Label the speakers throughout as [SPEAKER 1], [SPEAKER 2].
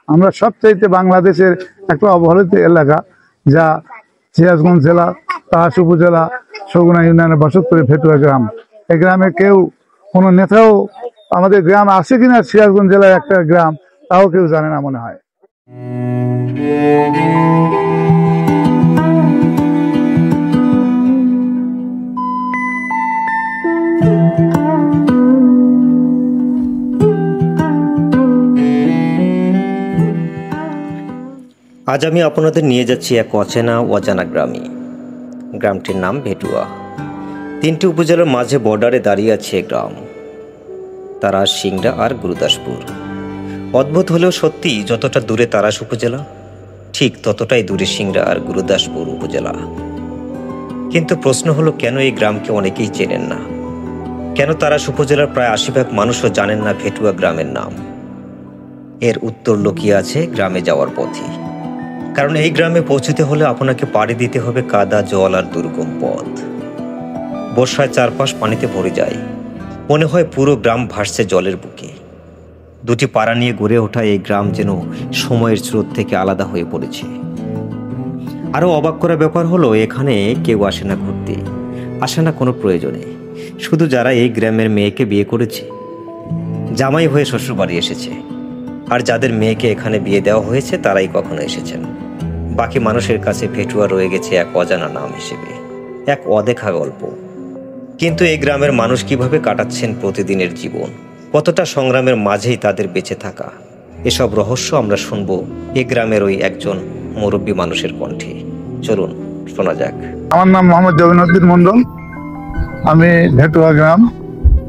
[SPEAKER 1] আমরা সবচাইতে বাংলাদেশের একটা অবহেলিত এলাকা, যা সিরাজগঞ্জ জেলা তারাস উপজেলা সগুনা ইউনিয়নে বসত করে ভেটুয়া গ্রাম। এই গ্রামে কেউ কোনো নেতাও, আমাদের গ্রাম আছে কিনা সিরাজগঞ্জ জেলার একটা গ্রাম, তাও কেউ জানে না মনে হয়।
[SPEAKER 2] আজ আমি আপনাদের নিয়ে যাচ্ছি এক অজানা গ্রামে। গ্রামটির নাম ভেটুয়া। 3টি উপজেলার মাঝে বর্ডারে দাঁড়িয়ে আছে গ্রাম, তারাস, সিংড়া আর গুরুদাসপুর। অদ্ভুত হলেও সত্যি, যতটা দূরে তারাস উপজেলা, ঠিক ততটাই দূরে সিংড়া আর গুরুদাসপুর উপজেলা। কিন্তু প্রশ্ন হলো, কেন এই গ্রামকে অনেকেই চেনেন না? কেন তারাস উপজেলার প্রায় 80% মানুষও জানেন না ভেটুয়া গ্রামের নাম? এর উত্তর লুকিয়ে আছে গ্রামে যাওয়ার পথে। কারণ এই গ্রামে পৌঁছতে হলে আপনাকে পাড়ি দিতে হবে কাদা, জল আর দুর্গম পথ। বর্ষায় চারপাশ পানিতে ভরে যায়, মনে হয় পুরো গ্রাম ভাসছে জলের বুকে। 2টি পাড়া নিয়ে গড়ে ওঠা এই গ্রাম যেন সময়ের স্রোত থেকে আলাদা হয়ে পড়েছে। আরও অবাক করা ব্যাপার হলো, এখানে কেউ আসে না ঘুরতে, আসে না কোনো প্রয়োজনে। শুধু যারা এই গ্রামের মেয়েকে বিয়ে করেছে, জামাই হয়ে শ্বশুরবাড়ি এসেছে, আর যাদের মেয়েকে এখানে বিয়ে দেওয়া হয়েছে তারাই কখনো এসেছেন। বাকি মানুষের কাছে ভেটুয়া রয়ে গেছে এক অজানা নাম হিসেবে, এক অদেখা গল্প। কিন্তু এই গ্রামের মানুষ কিভাবে কাটাচ্ছেন প্রতিদিনের জীবন, কতটা সংগ্রামের মাঝেই তাদের বেঁচে থাকা, এসব রহস্য আমরা শুনব এই গ্রামের ওই একজন মুরব্বী মানুষের কণ্ঠে। চলুন শোনা যাক।
[SPEAKER 1] আমার নাম মোহাম্মদ জবিনুদ্দিন মন্ডল। আমি ভেটুয়া গ্রাম,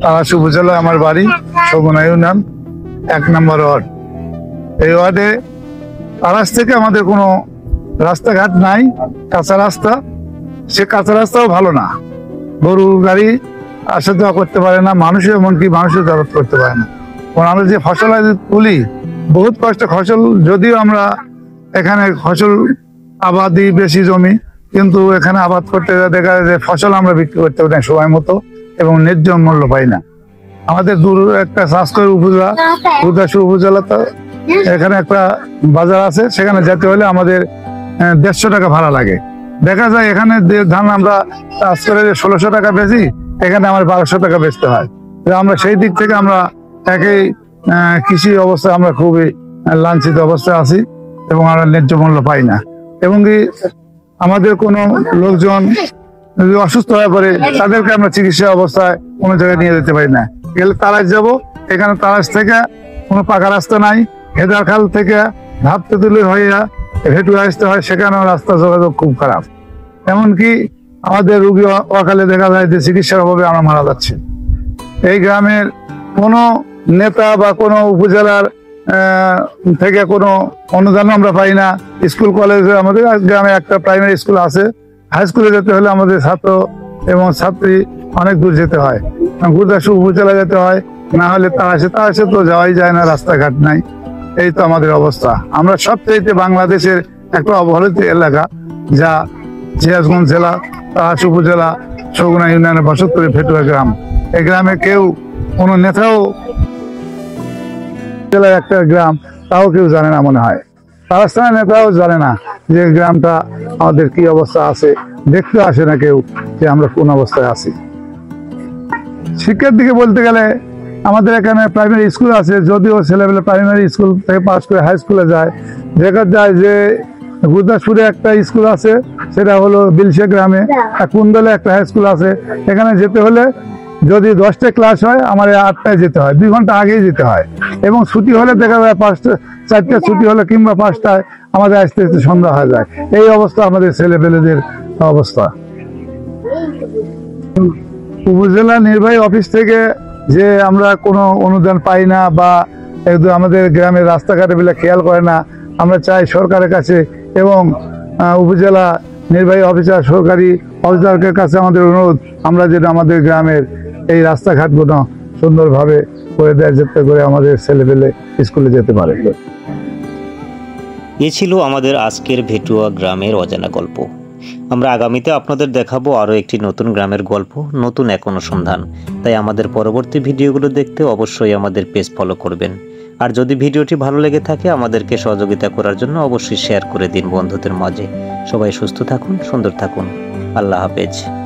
[SPEAKER 1] তারাস উপজেলা আমার বাড়ি, সগুনা ইউনিয়ন 1 নম্বর ওয়ার্ড। এই ওয়ার্ডে তারাস থেকে আমাদের কোনো রাস্তাঘাট নাই, কাঁচা রাস্তা। সে কাঁচা রাস্তাও ভালো না, গরু গাড়ি আসা যাওয়া করতে পারে না, মানুষও এমনকি মানুষের যাতায়াত করতে পারে না। কারণ আমরা যে ফসল তুলি, বহুত কষ্ট ফসল, যদিও আমরা এখানে ফসল আবাদি বেশি জমি, কিন্তু এখানে আবাদ করতে দেখা যায় যে ফসল আমরা বিক্রি করতে পারি না সময় মতো, এবং ন্যায্য মূল্য পাই না। আমাদের দূর একটা স্বাস্থ্য উপজেলা, গুরুদাসপুর উপজেলা, তো এখানে একটা বাজার আছে, সেখানে যেতে হলে আমাদের 150 টাকা ভাড়া লাগে। দেখা যায় এখানে ধান আমরা চাষ করে 1600 টাকা বেচি, এখানে আমার 1200 টাকা বেচতে হয়। আমরা সেই দিক থেকে আমরা একই কৃষি অবস্থায় আমরা খুবই লাঞ্ছিত অবস্থায় আছি, এবং আমরা ন্যায্য মূল্য পাই না। এবং কি আমাদের কোনো লোকজন যদি অসুস্থ হয়ে পড়ে, তাদেরকে আমরা চিকিৎসা অবস্থায় কোনো জায়গায় নিয়ে যেতে পারি না। গেলে তারাস যাবো, এখানে তারাস থেকে কোনো পাকা রাস্তা নাই। হেদারখাল থেকে ধাপতে তুলে হয়ে ভেটুয়া আসতে হয়, সেখানেও রাস্তা যোগাযোগ খুব খারাপ। এমনকি আমাদের রুগী অকালে দেখা যায় যে চিকিৎসার অভাবে আমরা মারা যাচ্ছি। এই গ্রামের কোনো নেতা বা কোনো উপজেলার থেকে কোনো অনুদান আমরা পাই না। স্কুল কলেজে, আমাদের গ্রামে একটা প্রাইমারি স্কুল আছে, হাই স্কুলে যেতে হলে আমাদের ছাত্র এবং ছাত্রী অনেক দূর যেতে হয়, গুরুদাসপুর উপজেলা যেতে হয়, না হলে তারাসে তো যাওয়াই যায় না, রাস্তাঘাট নাই। এই তো আমাদের অবস্থা। আমরা সবচাইতে বাংলাদেশের একটা অবহেলিত এলাকা, যা সিরাজগঞ্জ জেলা তারাস উপজেলা সগুনা ইউনিয়নে বসত করে ভেটুয়া গ্রাম। এই গ্রামে কেউ কোনো নেতাও, জেলার একটা গ্রাম, তাও কেউ জানে না মনে হয়। তারাস থানার নেতাও জানে না যে গ্রামটা আমাদের কি অবস্থা আছে, দেখতে আসে না কেউ যে আমরা কোন অবস্থায় আছি। শিক্ষার দিকে বলতে গেলে আমাদের এখানে প্রাইমারি স্কুল আছে, যদিও ছেলেবেলা প্রাইমারি স্কুল থেকে পাস করে হাই স্কুলে যায়। দেখা যায় যে গুরুদাসপুরে একটা স্কুল আছে, সেটা হলো বিলসে গ্রামে। কুন্দলে একটা হাই স্কুল আছে, এখানে যেতে হলে যদি 10টায় ক্লাস হয়, আমার 8টায় যেতে হয়, 2 ঘন্টা আগেই যেতে হয়। এবং ছুটি হলে দেখা যায় 4টায় ছুটি হলে কিংবা 5টায় আমাদের আসতে আসতে সন্ধ্যা হয়ে যায়। এই অবস্থা আমাদের ছেলেপেলেদের অবস্থা। উপজেলা নির্বাহী অফিস থেকে যে আমরা কোনো অনুদান পাই না, বা আমাদের গ্রামের রাস্তাঘাটে বেলা খেয়াল করে না, আমরা চাই সরকারের কাছে এবং উপজেলা নির্বাহী অফিসার, সরকারি অফিসারের কাছে আমাদের অনুরোধ, আমরা যেন আমাদের গ্রামের এই রাস্তাঘাটগুলো সুন্দরভাবে করে দেয়, যাতে করে আমাদের ছেলেপেলে স্কুলে যেতে পারে।
[SPEAKER 2] এ ছিল আমাদের আজকের ভেটুয়া গ্রামের অজানা গল্প। আমরা আগামীতে আপনাদের দেখাবো আরও একটি নতুন গ্রামের গল্প, নতুন এক অনুসন্ধান। তাই আমাদের পরবর্তী ভিডিওগুলো দেখতে অবশ্যই আমাদের পেজ ফলো করবেন। আর যদি ভিডিওটি ভালো লেগে থাকে আমাদেরকে সহযোগিতা করার জন্য অবশ্যই শেয়ার করে দিন বন্ধুদের মাঝে। সবাই সুস্থ থাকুন, সুন্দর থাকুন। আল্লাহ হাফেজ।